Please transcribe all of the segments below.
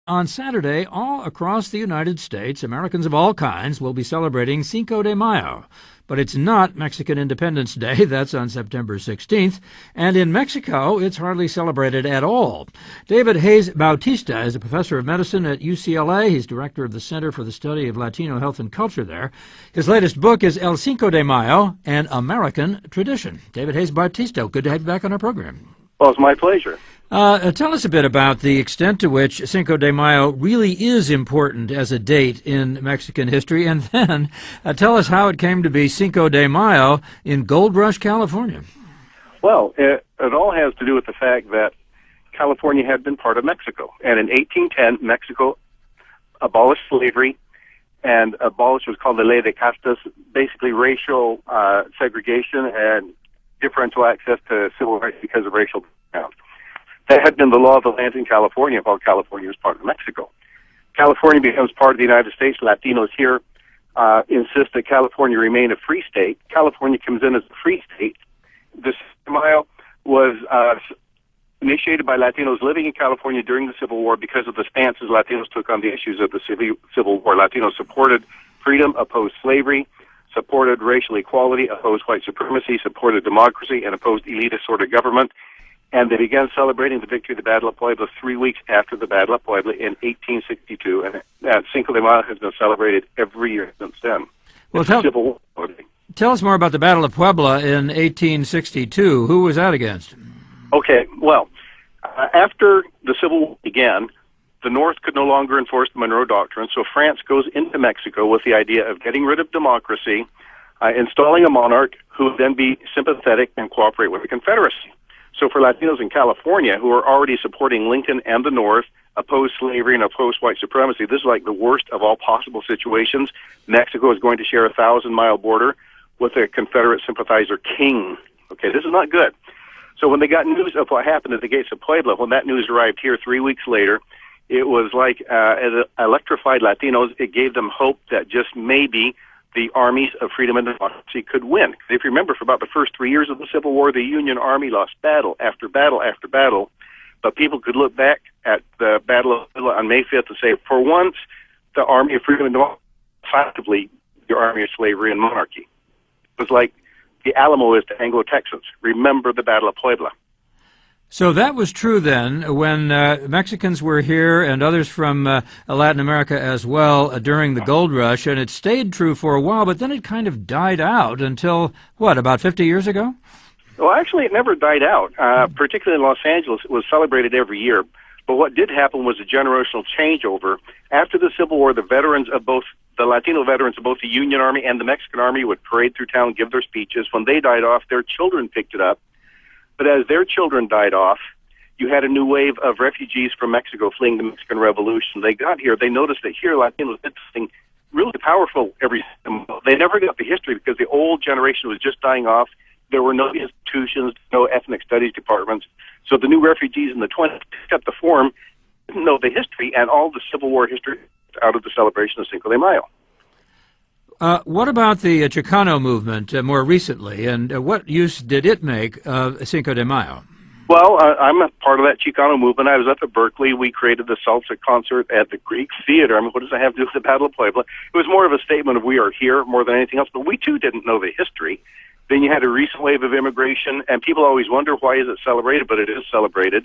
On Saturday, all across the United States, Americans of all kinds will be celebrating Cinco de Mayo. But it's not Mexican Independence Day. That's on September 16th. And in Mexico, it's hardly celebrated at all. David Hayes Bautista is a professor of medicine at UCLA. He's director of the Center for the Study of Latino Health and Culture there. His latest book is El Cinco de Mayo, An American Tradition. David Hayes Bautista, good to have you back on our program. Well, it's my pleasure. Tell us a bit about the extent to which Cinco de Mayo really is important as a date in Mexican history, and then tell us how it came to be Cinco de Mayo in Gold Rush, California. Well, it all has to do with the fact that California had been part of Mexico, and in 1810, Mexico abolished slavery and abolished what's called the Ley de Castas, basically racial segregation and differential access to civil rights because of racial background. That had been the law of the land in California while California was part of Mexico. California becomes part of the United States. Latinos here insist that California remain a free state. California comes in as a free state. This Mayo was initiated by Latinos living in California during the Civil War because of the stances Latinos took on the issues of the Civil War. Latinos supported freedom, opposed slavery, supported racial equality, opposed white supremacy, supported democracy, and opposed elitist sort of government. And they began celebrating the victory of the Battle of Puebla 3 weeks after the Battle of Puebla in 1862. And Cinco de Mayo has been celebrated every year since then. Well, tell us more about the Battle of Puebla in 1862. Who was that against? Okay, well, after the Civil War began, the North could no longer enforce the Monroe Doctrine, so France goes into Mexico with the idea of getting rid of democracy, installing a monarch who would then be sympathetic and cooperate with the Confederacy. So for Latinos in California, who are already supporting Lincoln and the North, oppose slavery and oppose white supremacy, this is like the worst of all possible situations. Mexico is going to share a 1,000-mile border with a Confederate sympathizer king. Okay, this is not good. So when they got news of what happened at the gates of Puebla, when that news arrived here 3 weeks later, it was like it electrified Latinos. It gave them hope that just maybe the armies of freedom and democracy could win. If you remember, for about the first 3 years of the Civil War, the Union Army lost battle after battle after battle. But people could look back at the Battle of Puebla on May 5th and say, for once, the Army of Freedom and Democracy effectively the Army of Slavery and Monarchy. It was like the Alamo is to Anglo-Texans. Remember the Battle of Puebla. So that was true then when Mexicans were here and others from Latin America as well during the gold rush, and it stayed true for a while, but then it kind of died out until, what, about 50 years ago? Well, actually, it never died out. Particularly in Los Angeles, it was celebrated every year. But what did happen was a generational changeover. After the Civil War, the Latino veterans of both the Union Army and the Mexican Army would parade through town, give their speeches. When they died off, their children picked it up. But as their children died off, you had a new wave of refugees from Mexico fleeing the Mexican Revolution. They got here. They noticed that here Latinos did something really powerful They never got the history because the old generation was just dying off. There were no institutions, no ethnic studies departments. So the new refugees in the 20s picked up the form, didn't know the history, and all the Civil War history out of the celebration of Cinco de Mayo. What about the Chicano movement more recently, and what use did it make of Cinco de Mayo? Well, I'm a part of that Chicano movement. I was up at Berkeley. We created the salsa concert at the Greek Theater. I mean, what does that have to do with the Battle of Puebla? It was more of a statement of we are here more than anything else, but we too didn't know the history. Then you had a recent wave of immigration, and people always wonder why is it celebrated, but it is celebrated.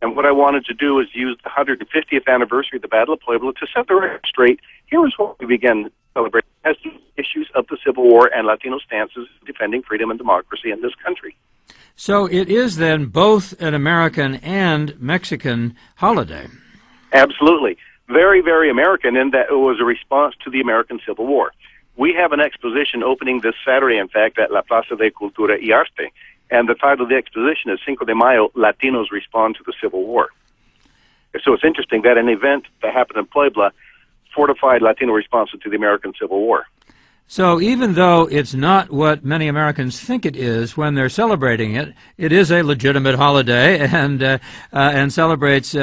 And what I wanted to do is use the 150th anniversary of the Battle of Puebla to set the record straight. Here is what we began celebrating as the issues of the Civil War and Latino stances defending freedom and democracy in this country. So it is then both an American and Mexican holiday. Absolutely. Very, very American in that it was a response to the American Civil War. We have an exposition opening this Saturday, in fact, at La Plaza de Cultura y Arte. And the title of the exposition is Cinco de Mayo, Latinos Respond to the Civil War. So it's interesting that an event that happened in Puebla fortified Latino responses to the American Civil War. So even though it's not what many Americans think it is when they're celebrating it, it is a legitimate holiday and celebrates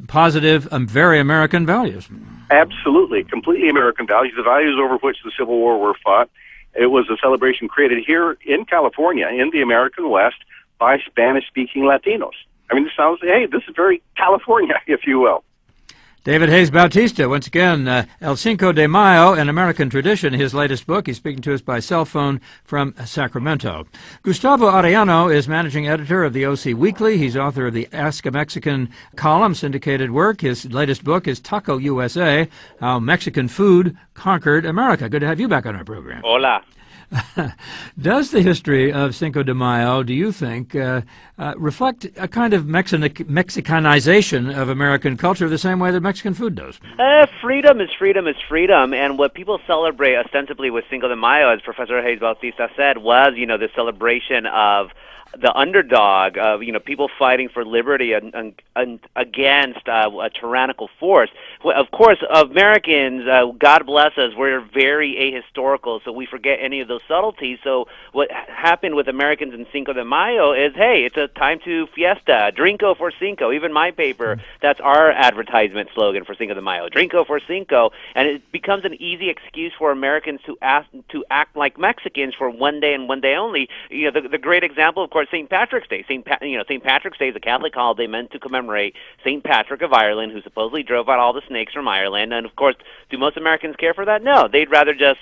positive, very American values. Absolutely, completely American values, the values over which the Civil War were fought. It was a celebration created here in California, in the American West, by Spanish-speaking Latinos. I mean, this sounds, hey, this is very California, if you will. David Hayes Bautista, once again, El Cinco de Mayo, An American Tradition, his latest book. He's speaking to us by cell phone from Sacramento. Gustavo Arellano is managing editor of the OC Weekly. He's author of the Ask a Mexican column, syndicated work. His latest book is Taco USA, How Mexican Food Conquered America. Good to have you back on our program. Hola. Does the history of Cinco de Mayo, do you think, reflect a kind of Mexicanization of American culture the same way that Mexican food does? Freedom is freedom is freedom, and what people celebrate ostensibly with Cinco de Mayo, as Professor Hayes Bautista said, was, the celebration of the underdog, of people fighting for liberty and against a tyrannical force. Of course, Americans, God bless us, we're very ahistorical, so we forget any of those subtleties. So what happened with Americans in Cinco de Mayo is, hey, it's a time to fiesta, drinko for Cinco. Even my paper, that's our advertisement slogan for Cinco de Mayo, drinko for Cinco, and it becomes an easy excuse for Americans to act like Mexicans for one day and one day only. The great example, of course, St. Patrick's Day. St. Patrick's Day is a Catholic holiday meant to commemorate St. Patrick of Ireland, who supposedly drove out all the snakes from Ireland. And of course, do most Americans care for that? No, they'd rather just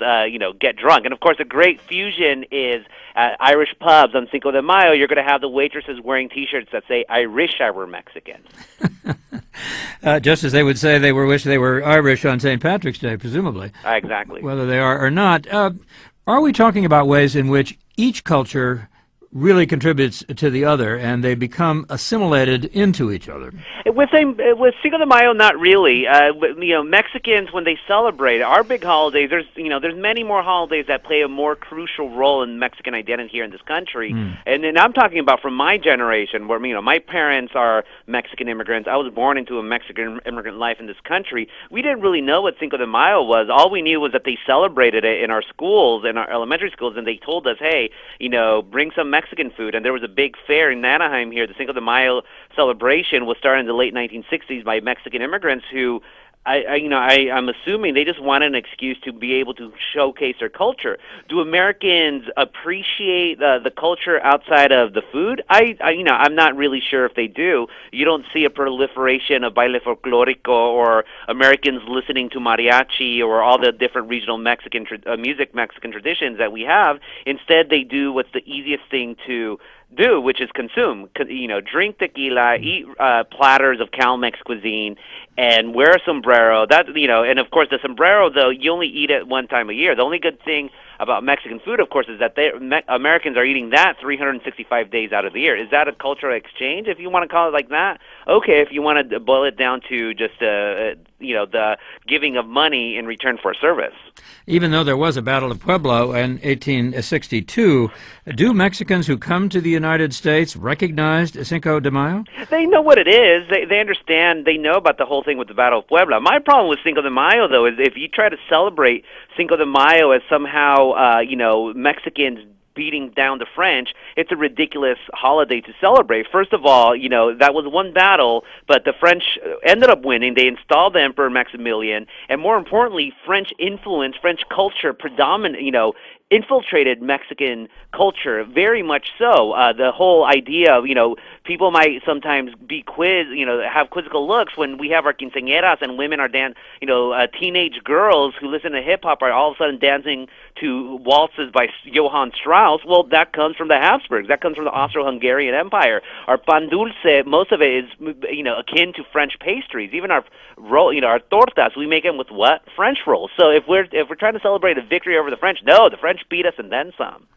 get drunk. And of course, a great fusion is at Irish pubs on Cinco de Mayo. You're going to have the waitresses wearing T-shirts that say "I wish I were Mexican." Just as they would say they wish they were Irish on St. Patrick's Day, presumably. Exactly. Whether they are or not. Are we talking about ways in which each culture really contributes to the other, and they become assimilated into each other? With Cinco de Mayo, not really. Mexicans, when they celebrate our big holidays, there's many more holidays that play a more crucial role in Mexican identity here in this country. And I'm talking about from my generation, where my parents are Mexican immigrants. I was born into a Mexican immigrant life in this country. We didn't really know what Cinco de Mayo was. All we knew was that they celebrated it in our schools, in our elementary schools, and they told us, hey, bring some Mexican food. And there was a big fair in Anaheim here. The Cinco de Mayo celebration was started in the late 1960s by Mexican immigrants who, I'm assuming they just wanted an excuse to be able to showcase their culture. Do Americans appreciate the culture outside of the food? I'm not really sure if they do. You don't see a proliferation of baile folklorico or Americans listening to mariachi or all the different regional Mexican Mexican traditions that we have. Instead, they do what's the easiest thing to do, which is consume. Drink tequila, eat platters of Cal-Mex cuisine, and wear a sombrero. And of course, the sombrero, though, you only eat it one time a year. The only good thing about Mexican food, of course, is that Americans are eating that 365 days out of the year. Is that a cultural exchange, if you want to call it like that? Okay, if you want to boil it down to just the giving of money in return for service. Even though there was a Battle of Pueblo in 1862, do Mexicans who come to the United States recognize Cinco de Mayo? They know what it is. They understand. They know about the whole thing with the Battle of Puebla. My problem with Cinco de Mayo, though, is if you try to celebrate Cinco de Mayo as somehow, Mexicans beating down the French, it's a ridiculous holiday to celebrate. First of all, that was one battle, but the French ended up winning. They installed the Emperor Maximilian, and more importantly, French influence, French culture infiltrated Mexican culture very much so. The whole idea of, people might sometimes be have quizzical looks when we have our quinceañeras and women are teenage girls who listen to hip hop are all of a sudden dancing to waltzes by Johann Strauss. Well, that comes from the Habsburgs. That comes from the Austro-Hungarian Empire. Our pan dulce, most of it is, akin to French pastries. Even our our tortas, we make them with what? French rolls. So if we're trying to celebrate a victory over the French, no, the French beat us and then some.